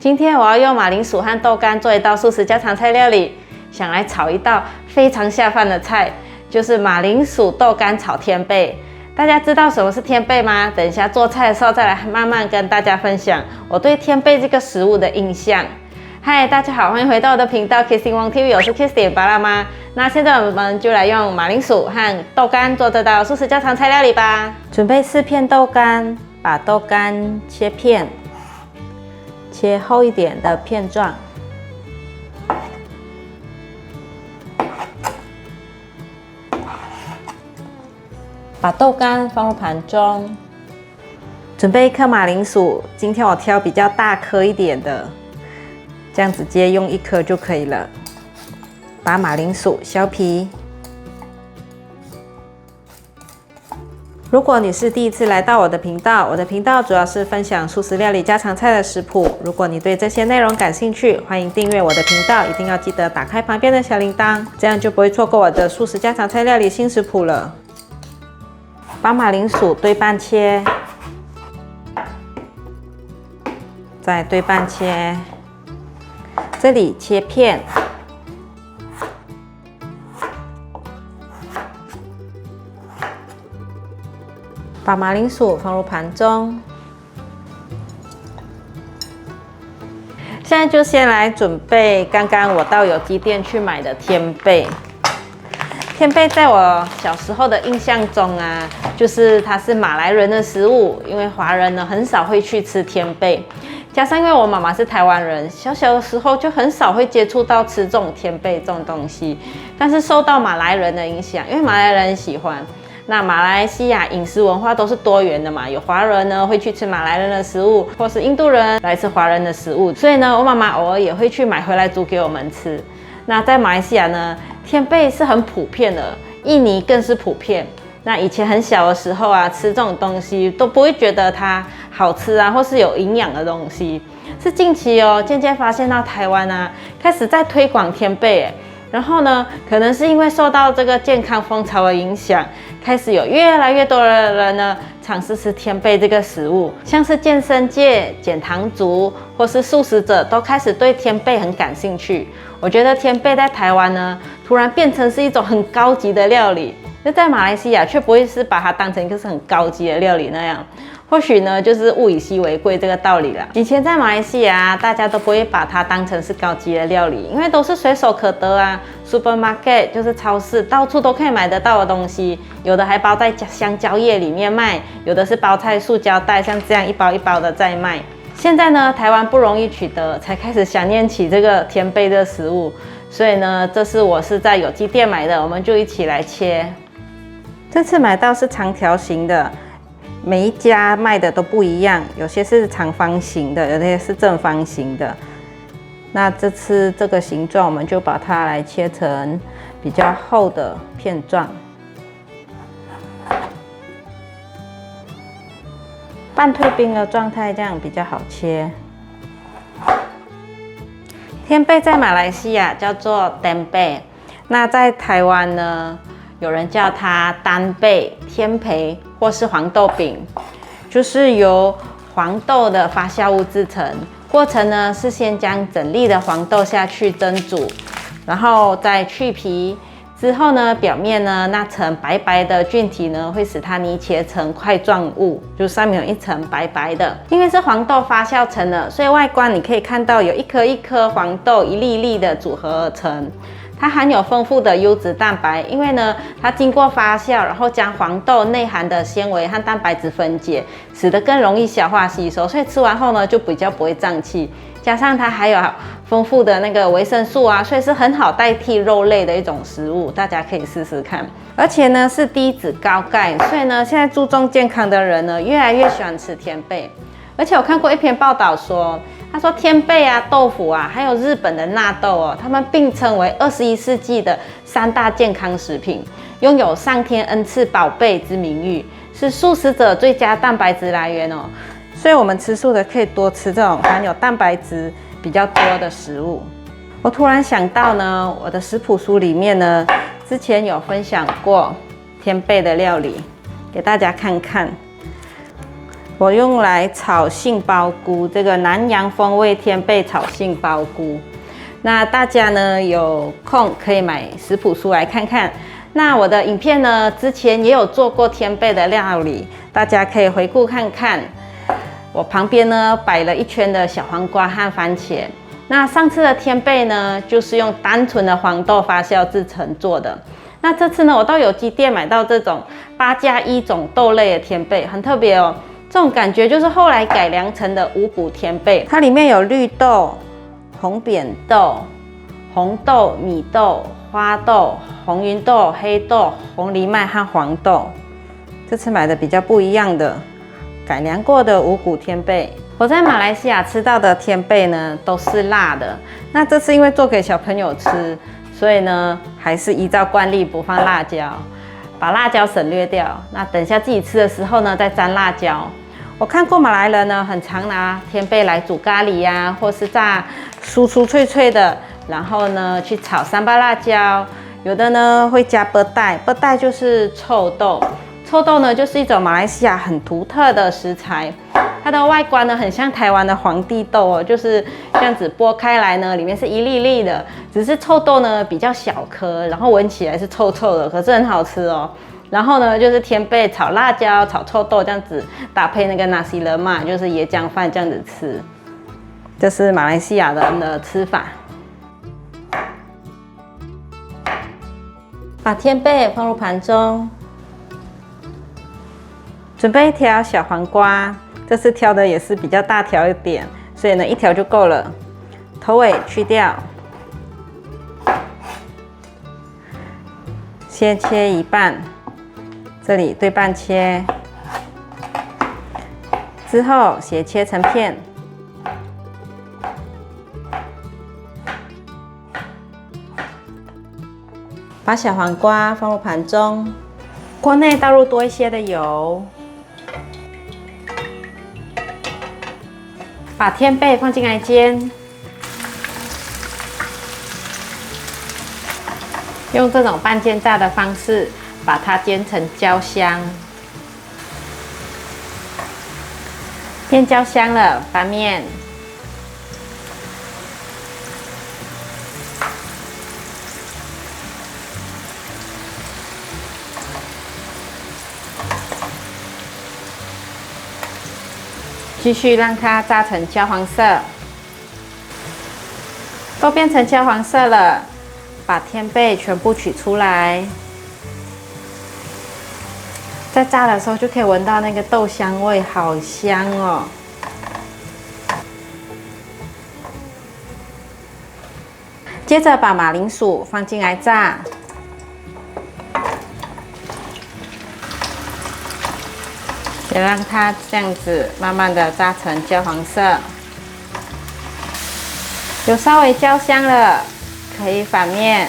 今天我要用马铃薯和豆干做一道素食家常菜料理，想来炒一道非常下饭的菜，就是马铃薯豆干炒天贝。大家知道什么是天贝吗？等一下做菜的时候再来慢慢跟大家分享我对天贝这个食物的印象。嗨，大家好，欢迎回到我的频道 Kissing Wong TV， 我是 Kissing 巴辣妈。那现在我们就来用马铃薯和豆干做这道素食家常菜料理吧。准备4片豆干，把豆干切片。切厚一点的片状，把豆干放入盘中。准备1颗马铃薯，今天我挑比较大颗一点的，这样直接用1颗就可以了。把马铃薯削皮。如果你是第一次来到我的频道，我的频道主要是分享素食料理家常菜的食谱。如果你对这些内容感兴趣，欢迎订阅我的频道，一定要记得打开旁边的小铃铛，这样就不会错过我的素食家常菜料理新食谱了。把马铃薯对半切，再对半切，这里切片。把马铃薯放入盘中，现在就先来准备刚刚我到有机店去买的天贝。天贝在我小时候的印象中啊，就是它是马来人的食物，因为华人呢很少会去吃天贝。加上因为我妈妈是台湾人，小的时候就很少会接触到吃这种天贝这种东西。但是受到马来人的影响，因为马来人喜欢。那马来西亚饮食文化都是多元的嘛，有华人呢会去吃马来人的食物，或是印度人来吃华人的食物，所以呢，我妈妈偶尔也会去买回来煮给我们吃。那在马来西亚呢，天贝是很普遍的，印尼更是普遍。那以前很小的时候啊，吃这种东西都不会觉得它好吃啊，或是有营养的东西。是近期哦，渐渐发现到台湾啊，开始在推广天贝。然后呢，可能是因为受到这个健康风潮的影响，开始有越来越多的人呢尝试吃天贝这个食物，像是健身界、减糖族或是素食者都开始对天贝很感兴趣。我觉得天贝在台湾呢，突然变成是一种很高级的料理，那在马来西亚却不会是把它当成一个是很高级的料理那样。或许呢，就是物以稀为贵这个道理啦。以前在马来西亚，大家都不会把它当成是高级的料理，因为都是随手可得啊。supermarket 就是超市，到处都可以买得到的东西，有的还包在香蕉叶里面卖，有的是包在塑胶袋，像这样一包一包的在卖。现在呢，台湾不容易取得，才开始想念起这个天贝的食物，所以呢，我是在有机店买的，我们就一起来切。这次买到是长条形的。每一家卖的都不一样，有些是长方形的，有些是正方形的。那这次这个形状，我们就把它来切成比较厚的片状，半退冰的状态，这样比较好切。天贝在马来西亚叫做天贝，那在台湾呢？有人叫它单贝、天培或是黄豆饼，就是由黄豆的发酵物制成。过程呢是先将整粒的黄豆下去蒸煮，然后再去皮。之后呢，表面呢那层白白的菌体呢会使它凝结成块状物，就上面有一层白白的。因为是黄豆发酵成的，所以外观你可以看到有一颗一颗黄豆一粒粒的组合而成。它含有丰富的优质蛋白，因为呢，它经过发酵，然后将黄豆内含的纤维和蛋白质分解，使得更容易消化吸收，所以吃完后呢，就比较不会胀气。加上它还有丰富的那个维生素啊，所以是很好代替肉类的一种食物，大家可以试试看。而且呢，是低脂高钙，所以呢，现在注重健康的人呢，越来越喜欢吃天贝。而且我看过一篇报道说，他说天贝啊、豆腐啊，还有日本的纳豆哦，他们并称为21世纪的3大健康食品，拥有上天恩赐宝贝之名誉，是素食者最佳蛋白质来源哦。所以我们吃素的可以多吃这种含有蛋白质比较多的食物。我突然想到呢，我的食谱书里面呢，之前有分享过天贝的料理，给大家看看。我用来炒杏鲍菇，这个南洋风味天贝炒杏鲍菇。那大家呢有空可以买食谱书来看看。那我的影片呢，之前也有做过天贝的料理，大家可以回顾看看。我旁边呢摆了一圈的小黄瓜和番茄。那上次的天贝呢，就是用单纯的黄豆发酵制成做的。那这次呢，我到有机店买到这种8+1种豆类的天贝，很特别哦。这种感觉就是后来改良成的五谷天贝，它里面有绿豆、红扁豆、红豆、米豆、花豆、红芸豆、黑豆、红藜麦和黄豆。这次买的比较不一样的，改良过的五谷天贝。我在马来西亚吃到的天贝呢，都是辣的。那这次因为做给小朋友吃，所以呢，还是依照惯例不放辣椒。把辣椒省略掉，那等一下自己吃的时候呢，再沾辣椒。我看过马来人呢，很常拿天贝来煮咖喱呀，或是炸酥酥脆脆的，然后呢去炒三巴辣椒。有的呢会加波带，波带就是臭豆，臭豆呢就是一种马来西亚很独特的食材。它的外观呢很像台湾的皇帝豆哦，就是这样子剥开来呢，里面是一粒粒的，只是臭豆呢比较小颗，然后闻起来是臭臭的，可是很好吃哦。然后呢就是天贝炒辣椒、炒臭豆这样子搭配那个 nasi lemak， 就是椰浆饭这样子吃，这是马来西亚人的吃法。把天贝放入盘中，准备一条小黄瓜。这次挑的也是比较大条一点，所以呢一条就够了。头尾去掉，先切一半，这里对半切，之后斜切成片。把小黄瓜放入盘中，锅内倒入多一些的油。把天贝放进来煎，用这种半煎炸的方式把它煎成焦香。煎焦香了，翻面。继续让它炸成焦黄色，都变成焦黄色了，把天贝全部取出来。在炸的时候就可以闻到那个豆香味，好香哦！接着把马铃薯放进来炸。也让它这样子慢慢的炸成焦黄色，有稍微焦香了，可以反面。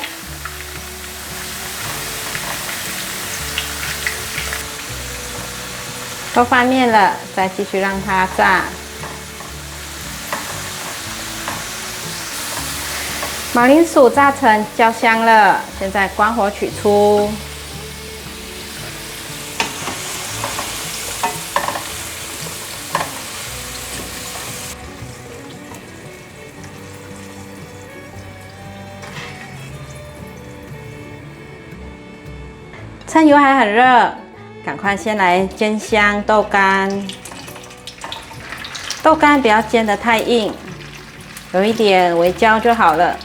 都翻面了，再继续让它炸。马铃薯炸成焦香了，现在关火取出。趁油还很热，赶快先来煎香豆干。豆干不要煎得太硬，有一点微焦就好了。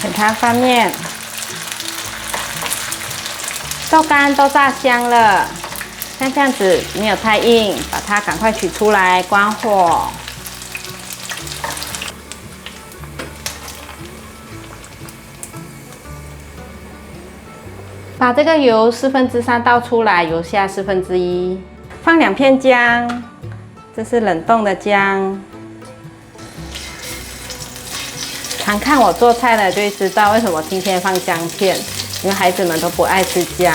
给它翻面，豆干都炸香了，像这样子没有太硬，把它赶快取出来，关火。把这个油3/4倒出来，油下1/4，放2片姜，这是冷冻的姜。常看我做菜的就会知道为什么今天放姜片，因为孩子们都不爱吃姜，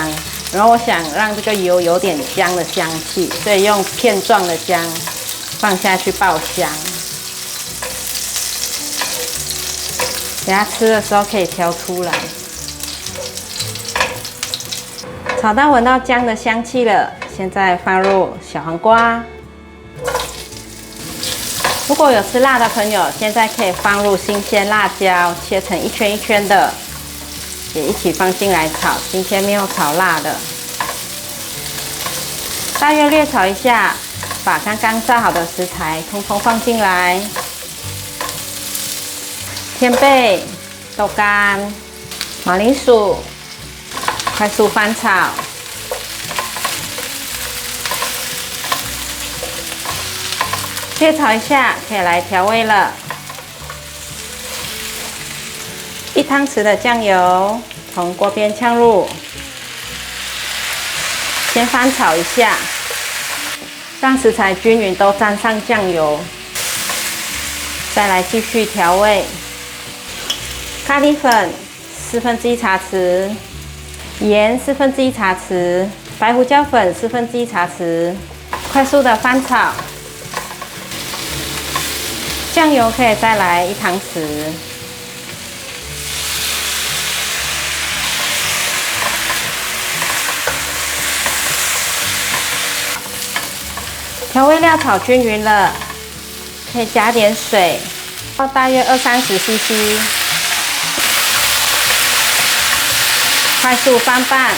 然后我想让这个油有点姜的香气，所以用片状的姜放下去爆香。等下吃的时候可以挑出来。炒到闻到姜的香气了，现在放入小黄瓜。如果有吃辣的朋友，现在可以放入新鲜辣椒，切成一圈一圈的，也一起放进来炒。今天没有炒辣的，大约略炒一下，把刚刚炸好的食材通通放进来，天贝、豆干、马铃薯，快速翻炒。略炒一下，可以来调味了。1汤匙的酱油从锅边呛入，先翻炒一下，让食材均匀都沾上酱油。再来继续调味，咖喱粉1/4茶匙，盐1/4茶匙，白胡椒粉1/4茶匙，快速的翻炒。酱油可以再来1汤匙，调味料炒均匀了，可以加点水，倒大约20-30 cc， 快速翻拌。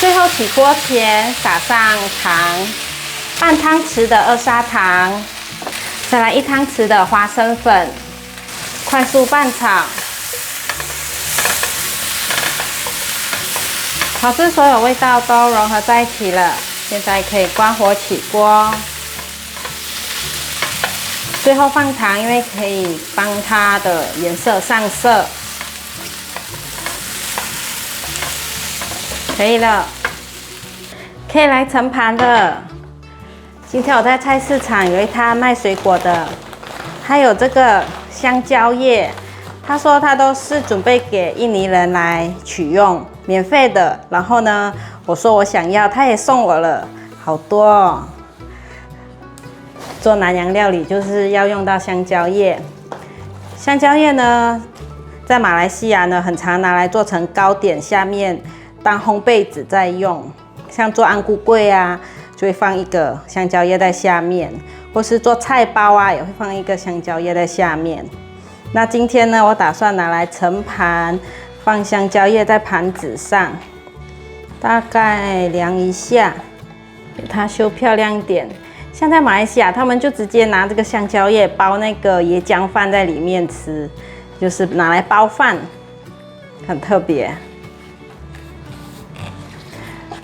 最后起锅前撒上糖，半汤匙的2砂糖。再来1汤匙的花生粉，快速拌炒，炒至所有味道都融合在一起了。现在可以关火起锅，最后放糖，因为可以帮它的颜色上色。可以了，可以来盛盘了。今天我在菜市场有一摊卖水果的，他有这个香蕉叶，他说他都是准备给印尼人来取用，免费的。然后呢，我说我想要，他也送我了好多哦。做南洋料理就是要用到香蕉叶。香蕉叶呢，在马来西亚呢，很常拿来做成糕点，下面当烘焙纸在用，像做安菇粿啊。就会放一个香蕉叶在下面，或是做菜包啊，也会放一个香蕉叶在下面。那今天呢，我打算拿来盛盘，放香蕉叶在盘子上，大概量一下，给它修漂亮一点。像在马来西亚，他们就直接拿这个香蕉叶包那个椰浆饭在里面吃，就是拿来包饭，很特别。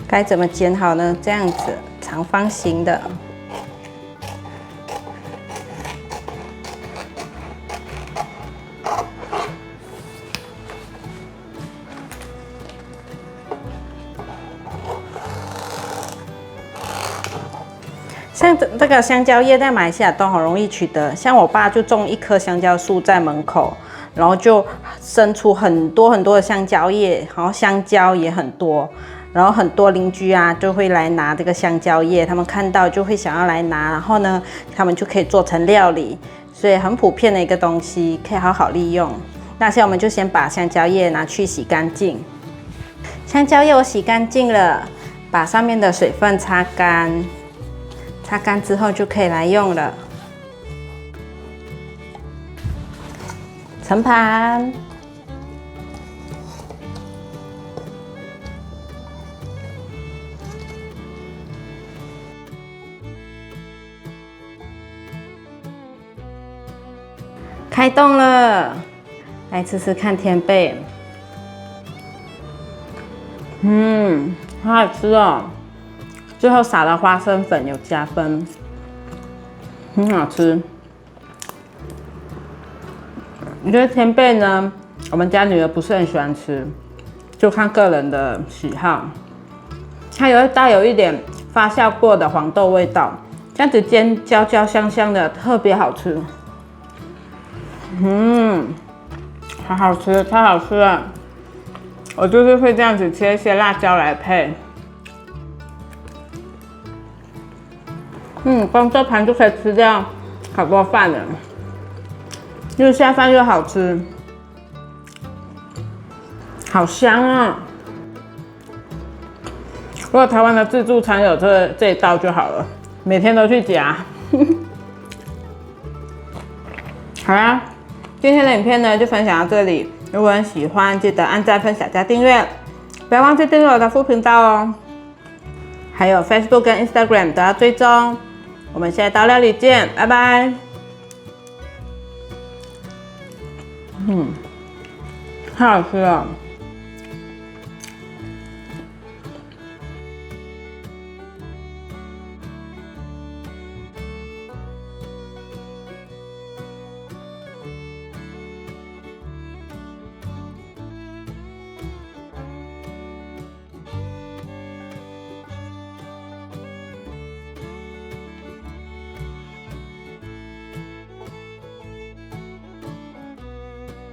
该怎么剪好呢？这样子。长方形的，像这个香蕉叶在马来西亚都很容易取得。像我爸就种1棵香蕉树在门口，然后就生出很多很多的香蕉叶，然后香蕉也很多。然后很多邻居啊就会来拿这个香蕉叶，他们看到就会想要来拿，然后呢，他们就可以做成料理，所以很普遍的一个东西，可以好好利用。那现在我们就先把香蕉叶拿去洗干净。香蕉叶我洗干净了，把上面的水分擦干，擦干之后就可以来用了。盛盘。开动了，来吃吃看天贝。好好吃哦！最后撒了花生粉，有加分，很好吃。我觉得天贝呢，我们家女儿不是很喜欢吃，就看个人的喜好。它带有一点发酵过的黄豆味道，这样子煎焦焦香香的，特别好吃。好好吃，太好吃了！我就是会这样子切一些辣椒来配。光这盘就可以吃掉好多饭了，又下饭又好吃，好香啊！如果台湾的自助餐有这一道就好了，每天都去夹。好啦，今天的影片呢就分享到这里。如果你喜欢，记得按赞、分享、加订阅，不要忘记订阅我的副频道哦。还有 Facebook 跟 Instagram 都要追踪。我们下一道料理见，拜拜。好好吃哦。